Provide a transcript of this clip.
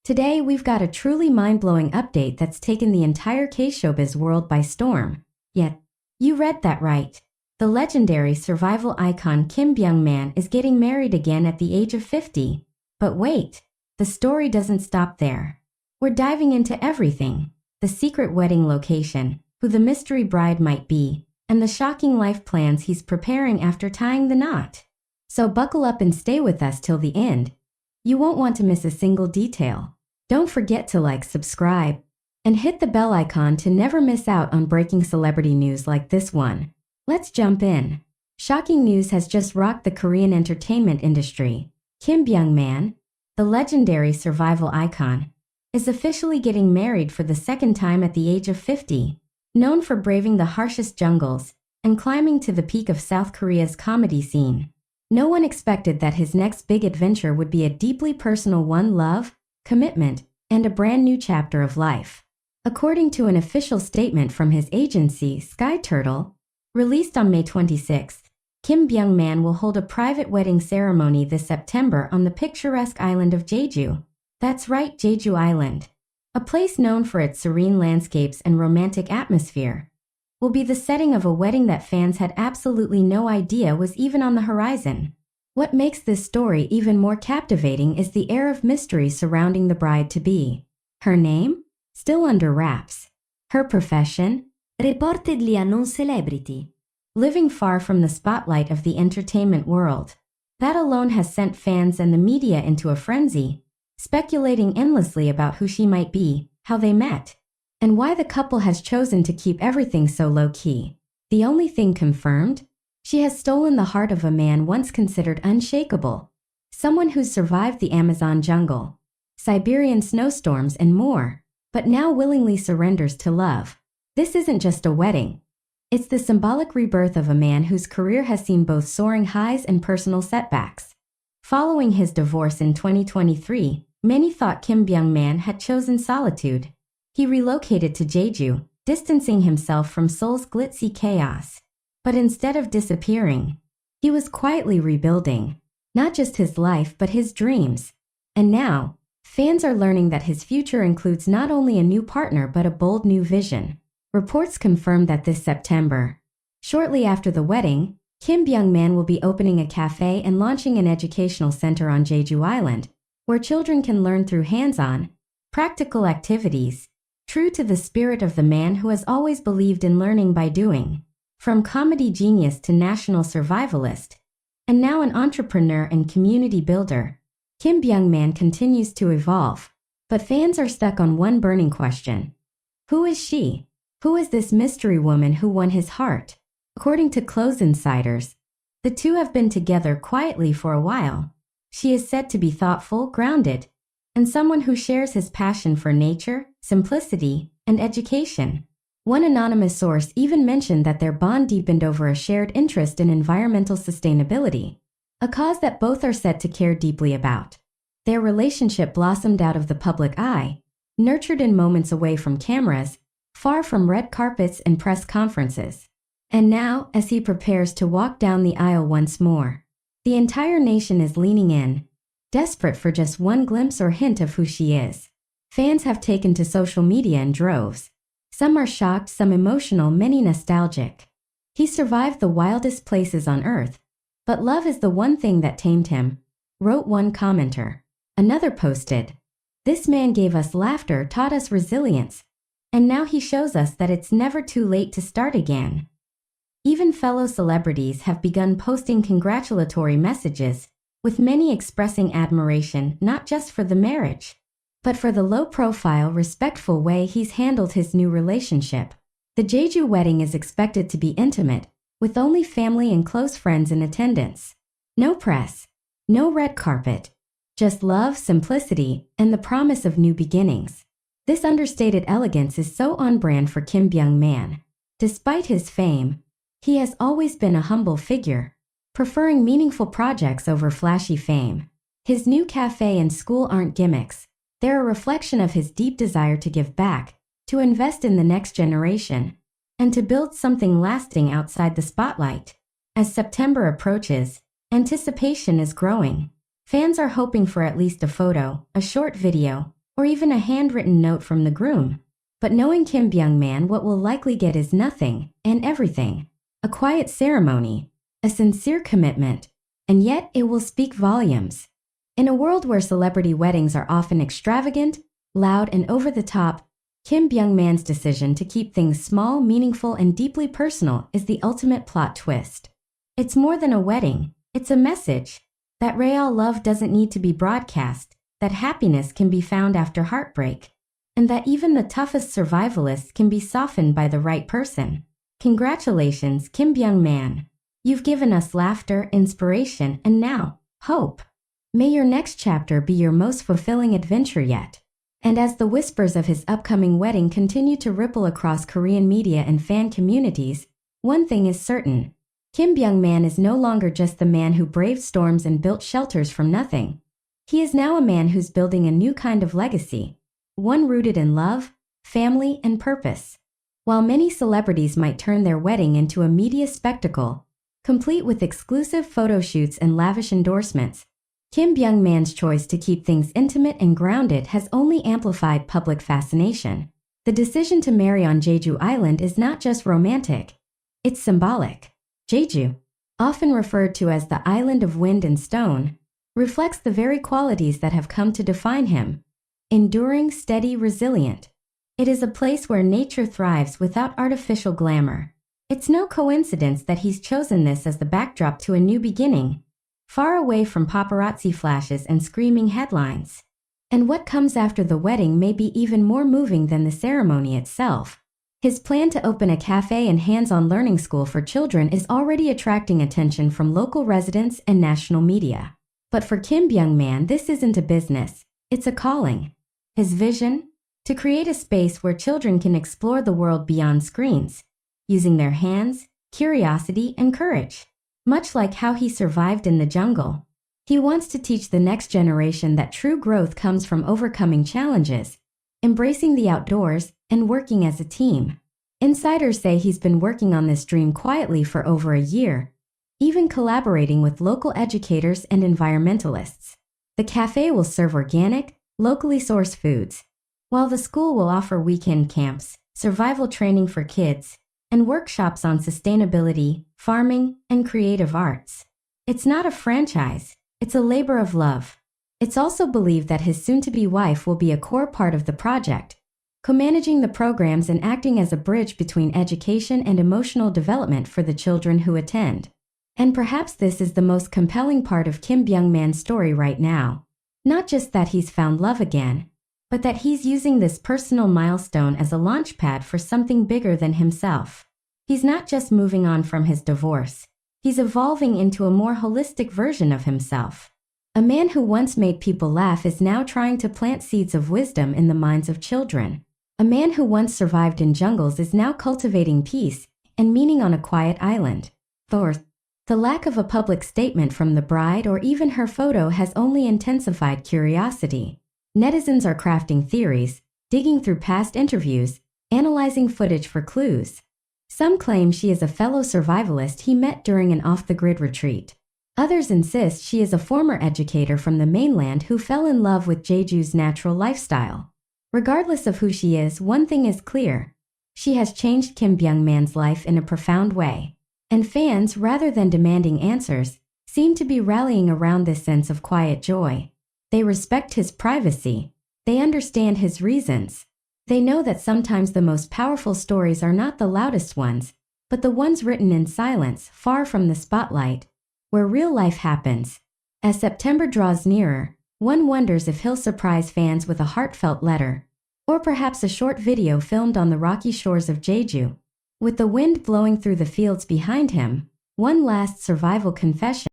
Today, we've got a truly mind-blowing update that's taken the entire K-Showbiz world by storm. Yet, you read that right. The legendary survival icon Kim Byung is getting married again at the age of 50. But wait, the story doesn't stop there. We're diving into everything: the secret wedding location, who the mystery bride might be, and the shocking life plans he's preparing after tying the knot. So buckle up and stay with us till the end. You won't want to miss a single detail. Don't forget to like, subscribe, and hit the bell icon to never miss out on breaking celebrity news like this one. Let's jump in. Shocking news has just rocked the Korean entertainment industry. Kim Byung, the legendary survival icon, is officially getting married for the second time at the age of 50. Known for braving the harshest jungles and climbing to the peak of South Korea's comedy scene, no one expected that his next big adventure would be a deeply personal one: love, commitment, and a brand new chapter of life. According to an official statement from his agency, Sky Turtle, released on May 26, Kim Byung will hold a private wedding ceremony this September on the picturesque island of Jeju. That's right, Jeju Island, a place known for its serene landscapes and romantic atmosphere, will be the setting of a wedding that fans had absolutely no idea was even on the horizon. What makes this story even more captivating is the air of mystery surrounding the bride-to-be. Her name? Still under wraps. Her profession? Reportedly a non-celebrity. Living far from the spotlight of the entertainment world. That alone has sent fans and the media into a frenzy, speculating endlessly about who she might be, how they met, and why the couple has chosen to keep everything so low-key. The only thing confirmed? She has stolen the heart of a man once considered unshakable. Someone who's survived the Amazon jungle, Siberian snowstorms, and more, but now willingly surrenders to love. This isn't just a wedding. It's the symbolic rebirth of a man whose career has seen both soaring highs and personal setbacks. Following his divorce in 2023, many thought Kim Byung had chosen solitude. He relocated to Jeju, distancing himself from Seoul's glitzy chaos. But instead of disappearing, he was quietly rebuilding, not just his life but his dreams. And now, fans are learning that his future includes not only a new partner but a bold new vision. Reports confirm that this September, shortly after the wedding, Kim Byung will be opening a cafe and launching an educational center on Jeju Island, where children can learn through hands-on, practical activities, true to the spirit of the man who has always believed in learning by doing. From comedy genius to national survivalist, and now an entrepreneur and community builder, Kim Byung continues to evolve. But fans are stuck on one burning question. Who is she? Who is this mystery woman who won his heart? According to close insiders, the two have been together quietly for a while. She is said to be thoughtful, grounded, and someone who shares his passion for nature, simplicity, and education. One anonymous source even mentioned that their bond deepened over a shared interest in environmental sustainability, a cause that both are said to care deeply about. Their relationship blossomed out of the public eye, nurtured in moments away from cameras, far from red carpets and press conferences. And now, as he prepares to walk down the aisle once more, the entire nation is leaning in, desperate for just one glimpse or hint of who she is. Fans have taken to social media in droves. Some are shocked, some emotional, many nostalgic. He survived the wildest places on earth, but love is the one thing that tamed him, wrote one commenter. Another posted, "This man gave us laughter, taught us resilience, and now he shows us that it's never too late to start again." Even fellow celebrities have begun posting congratulatory messages, with many expressing admiration not just for the marriage, but for the low-profile, respectful way he's handled his new relationship. The Jeju wedding is expected to be intimate, with only family and close friends in attendance. No press, no red carpet, just love, simplicity, and the promise of new beginnings. This understated elegance is so on brand for Kim Byung. Despite his fame, he has always been a humble figure, preferring meaningful projects over flashy fame. His new cafe and school aren't gimmicks. They're a reflection of his deep desire to give back, to invest in the next generation, and to build something lasting outside the spotlight. As September approaches, anticipation is growing. Fans are hoping for at least a photo, a short video, or even a handwritten note from the groom. But knowing Kim Byung-man, what we'll likely get is nothing and everything. A quiet ceremony, a sincere commitment, and yet it will speak volumes. In a world where celebrity weddings are often extravagant, loud, and over the top, Kim Byung-man's decision to keep things small, meaningful, and deeply personal is the ultimate plot twist. It's more than a wedding, it's a message that real love doesn't need to be broadcast, that happiness can be found after heartbreak, and that even the toughest survivalists can be softened by the right person. Congratulations, Kim Byung-man. You've given us laughter, inspiration, and now, hope. May your next chapter be your most fulfilling adventure yet. And as the whispers of his upcoming wedding continue to ripple across Korean media and fan communities, one thing is certain. Kim Byung-man is no longer just the man who braved storms and built shelters from nothing. He is now a man who's building a new kind of legacy, one rooted in love, family, and purpose. While many celebrities might turn their wedding into a media spectacle, complete with exclusive photo shoots and lavish endorsements, Kim Byung-man's choice to keep things intimate and grounded has only amplified public fascination. The decision to marry on Jeju Island is not just romantic, it's symbolic. Jeju, often referred to as the island of wind and stone, reflects the very qualities that have come to define him. Enduring, steady, resilient. It is a place where nature thrives without artificial glamour. It's no coincidence that he's chosen this as the backdrop to a new beginning, far away from paparazzi flashes and screaming headlines. And what comes after the wedding may be even more moving than the ceremony itself. His plan to open a cafe and hands-on learning school for children is already attracting attention from local residents and national media. But for Kim Byung-man, this isn't a business, it's a calling. His vision? To create a space where children can explore the world beyond screens, using their hands, curiosity, and courage. Much like how he survived in the jungle. He wants to teach the next generation that true growth comes from overcoming challenges, embracing the outdoors, and working as a team. Insiders say he's been working on this dream quietly for over a year, even collaborating with local educators and environmentalists. The cafe will serve organic, locally sourced foods, while the school will offer weekend camps, survival training for kids, and workshops on sustainability, farming, and creative arts. It's not a franchise, it's a labor of love. It's also believed that his soon-to-be wife will be a core part of the project, co-managing the programs and acting as a bridge between education and emotional development for the children who attend. And perhaps this is the most compelling part of Kim Byung-man's story right now. Not just that he's found love again, but that he's using this personal milestone as a launchpad for something bigger than himself. He's not just moving on from his divorce, he's evolving into a more holistic version of himself. A man who once made people laugh is now trying to plant seeds of wisdom in the minds of children. A man who once survived in jungles is now cultivating peace and meaning on a quiet island. Fourth, the lack of a public statement from the bride or even her photo has only intensified curiosity. Netizens are crafting theories, digging through past interviews, analyzing footage for clues. Some claim she is a fellow survivalist he met during an off-the-grid retreat. Others insist she is a former educator from the mainland who fell in love with Jeju's natural lifestyle. Regardless of who she is, one thing is clear. She has changed Kim Byung-man's life in a profound way. And fans, rather than demanding answers, seem to be rallying around this sense of quiet joy. They respect his privacy. They understand his reasons. They know that sometimes the most powerful stories are not the loudest ones, but the ones written in silence, far from the spotlight, where real life happens. As September draws nearer, one wonders if he'll surprise fans with a heartfelt letter, or perhaps a short video filmed on the rocky shores of Jeju. With the wind blowing through the fields behind him, one last survival confession.